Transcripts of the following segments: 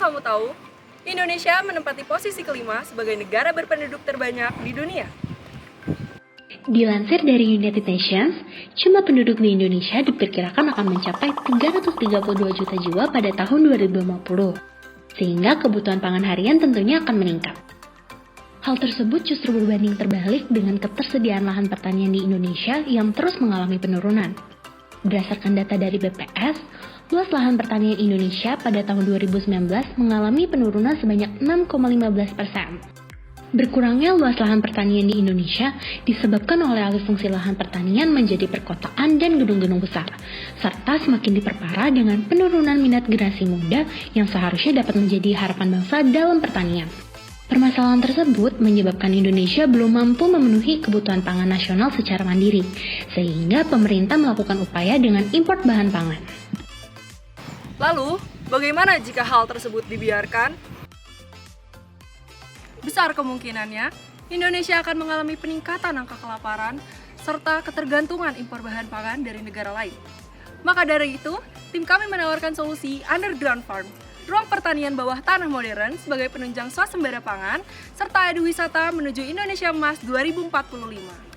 kamu tahu, Indonesia menempati posisi kelima sebagai negara berpenduduk terbanyak di dunia. Dilansir dari United Nations, jumlah penduduk di Indonesia diperkirakan akan mencapai 332 juta jiwa pada tahun 2050, sehingga kebutuhan pangan harian tentunya akan meningkat. Hal tersebut justru berbanding terbalik dengan ketersediaan lahan pertanian di Indonesia yang terus mengalami penurunan. Berdasarkan data dari BPS, luas lahan pertanian Indonesia pada tahun 2019 mengalami penurunan sebanyak 6,15%. Berkurangnya luas lahan pertanian di Indonesia disebabkan oleh alih fungsi lahan pertanian menjadi perkotaan dan gedung-gedung besar, serta semakin diperparah dengan penurunan minat generasi muda yang seharusnya dapat menjadi harapan bangsa dalam pertanian. Permasalahan tersebut menyebabkan Indonesia belum mampu memenuhi kebutuhan pangan nasional secara mandiri, sehingga pemerintah melakukan upaya dengan impor bahan pangan. Lalu, bagaimana jika hal tersebut dibiarkan? Besar kemungkinannya, Indonesia akan mengalami peningkatan angka kelaparan serta ketergantungan impor bahan pangan dari negara lain. Maka dari itu, tim kami menawarkan solusi Underground Farm, ruang pertanian bawah tanah modern sebagai penunjang swasembada pangan, serta adu wisata menuju Indonesia Emas 2045.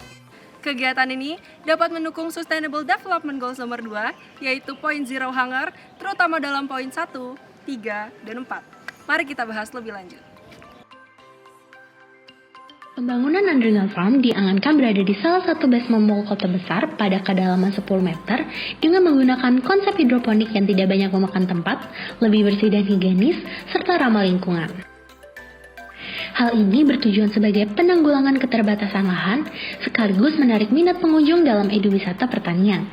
Kegiatan ini dapat mendukung Sustainable Development Goals nomor 2, yaitu Point Zero Hunger, terutama dalam poin 1, 3, dan 4. Mari kita bahas lebih lanjut. Pembangunan Underground Farm diangankan berada di salah satu basement mall kota besar pada kedalaman 10 meter dengan menggunakan konsep hidroponik yang tidak banyak memakan tempat, lebih bersih dan higienis, serta ramah lingkungan. Hal ini bertujuan sebagai penanggulangan keterbatasan lahan, sekaligus menarik minat pengunjung dalam eduwisata pertanian.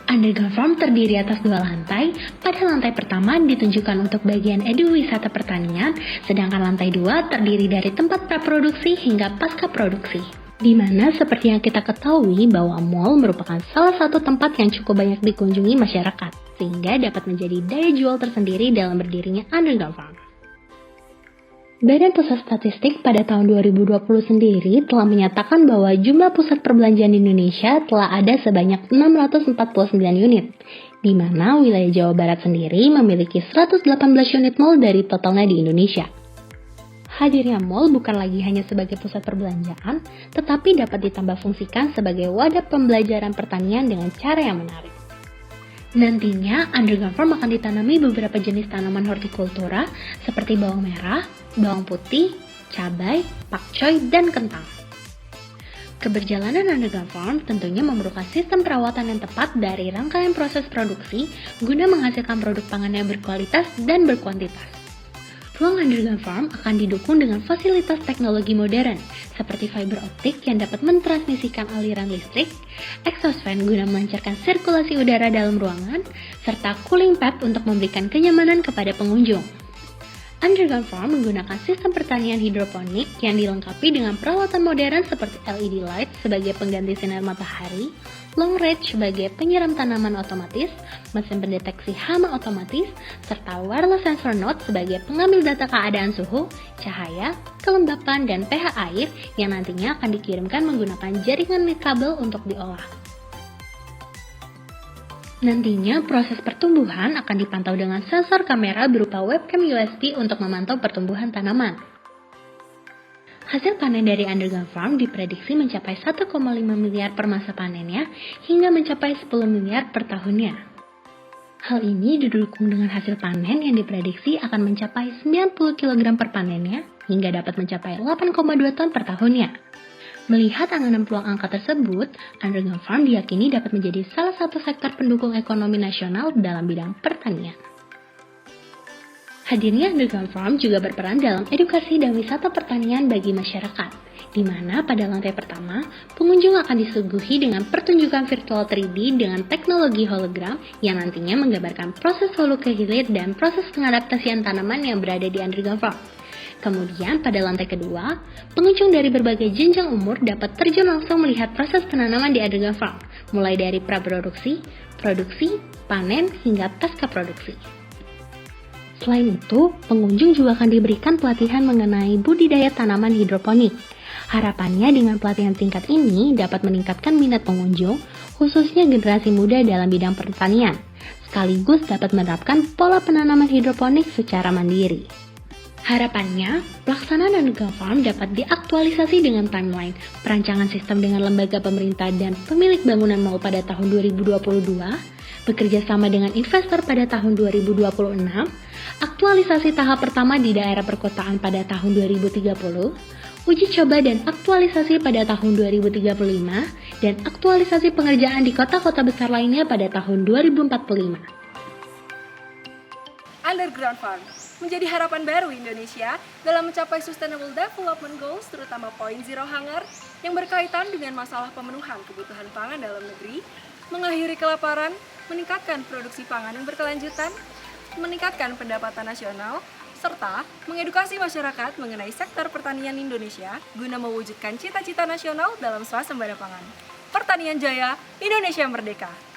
Underground Farm terdiri atas 2 lantai. Pada lantai pertama ditunjukkan untuk bagian eduwisata pertanian, sedangkan lantai 2 terdiri dari tempat praproduksi hingga pasca produksi. Di mana seperti yang kita ketahui bahwa mall merupakan salah satu tempat yang cukup banyak dikunjungi masyarakat, sehingga dapat menjadi daya jual tersendiri dalam berdirinya Underground Farm. Badan Pusat Statistik pada tahun 2020 sendiri telah menyatakan bahwa jumlah pusat perbelanjaan di Indonesia telah ada sebanyak 649 unit, di mana wilayah Jawa Barat sendiri memiliki 118 unit mall dari totalnya di Indonesia. Hadirnya mall bukan lagi hanya sebagai pusat perbelanjaan, tetapi dapat ditambah fungsikan sebagai wadah pembelajaran pertanian dengan cara yang menarik. Nantinya, Underground Farm akan ditanami beberapa jenis tanaman hortikultura seperti bawang merah, bawang putih, cabai, pakcoy, dan kentang. Keberjalanan Underground Farm tentunya memerlukan sistem perawatan yang tepat dari rangkaian proses produksi guna menghasilkan produk pangan yang berkualitas dan berkuantitas. Ruang Underground Farm akan didukung dengan fasilitas teknologi modern, seperti fiber optik yang dapat mentransmisikan aliran listrik, exhaust fan guna melancarkan sirkulasi udara dalam ruangan, serta cooling pad untuk memberikan kenyamanan kepada pengunjung. Underground Farm menggunakan sistem pertanian hidroponik yang dilengkapi dengan peralatan modern seperti LED light sebagai pengganti sinar matahari, long range sebagai penyiram tanaman otomatis, mesin pendeteksi hama otomatis, serta wireless sensor node sebagai pengambil data keadaan suhu, cahaya, kelembapan, dan pH air yang nantinya akan dikirimkan menggunakan jaringan nirkabel untuk diolah. Nantinya proses pertumbuhan akan dipantau dengan sensor kamera berupa webcam USB untuk memantau pertumbuhan tanaman. Hasil panen dari Underground Farm diprediksi mencapai 1,5 miliar per masa panennya hingga mencapai 10 miliar per tahunnya. Hal ini didukung dengan hasil panen yang diprediksi akan mencapai 90 kg per panennya hingga dapat mencapai 8,2 ton per tahunnya. Melihat angan peluang angka tersebut, Underground Farm diyakini dapat menjadi salah satu sektor pendukung ekonomi nasional dalam bidang pertanian. Hadirnya Underground Farm juga berperan dalam edukasi dan wisata pertanian bagi masyarakat, di mana pada lantai pertama, pengunjung akan disuguhi dengan pertunjukan virtual 3D dengan teknologi hologram yang nantinya menggambarkan proses hulu ke hilir dan proses pengadaptasian tanaman yang berada di Underground Farm. Kemudian pada lantai kedua, pengunjung dari berbagai jenjang umur dapat terjun langsung melihat proses penanaman di Underground Farm, mulai dari praproduksi, produksi, panen, hingga pasca produksi. Selain itu, pengunjung juga akan diberikan pelatihan mengenai budidaya tanaman hidroponik. Harapannya dengan pelatihan singkat ini dapat meningkatkan minat pengunjung, khususnya generasi muda dalam bidang pertanian, sekaligus dapat menerapkan pola penanaman hidroponik secara mandiri. Harapannya, pelaksanaan Underground Farm dapat diaktualisasi dengan timeline, perancangan sistem dengan lembaga pemerintah dan pemilik bangunan mal pada tahun 2022, bekerja sama dengan investor pada tahun 2026, aktualisasi tahap pertama di daerah perkotaan pada tahun 2030, uji coba dan aktualisasi pada tahun 2035, dan aktualisasi pengerjaan di kota-kota besar lainnya pada tahun 2045. Underground Farm menjadi harapan baru Indonesia dalam mencapai Sustainable Development Goals, terutama Point Zero Hunger yang berkaitan dengan masalah pemenuhan kebutuhan pangan dalam negeri, mengakhiri kelaparan, meningkatkan produksi pangan yang berkelanjutan, meningkatkan pendapatan nasional, serta mengedukasi masyarakat mengenai sektor pertanian Indonesia guna mewujudkan cita-cita nasional dalam swasembada pangan. Pertanian Jaya, Indonesia Merdeka!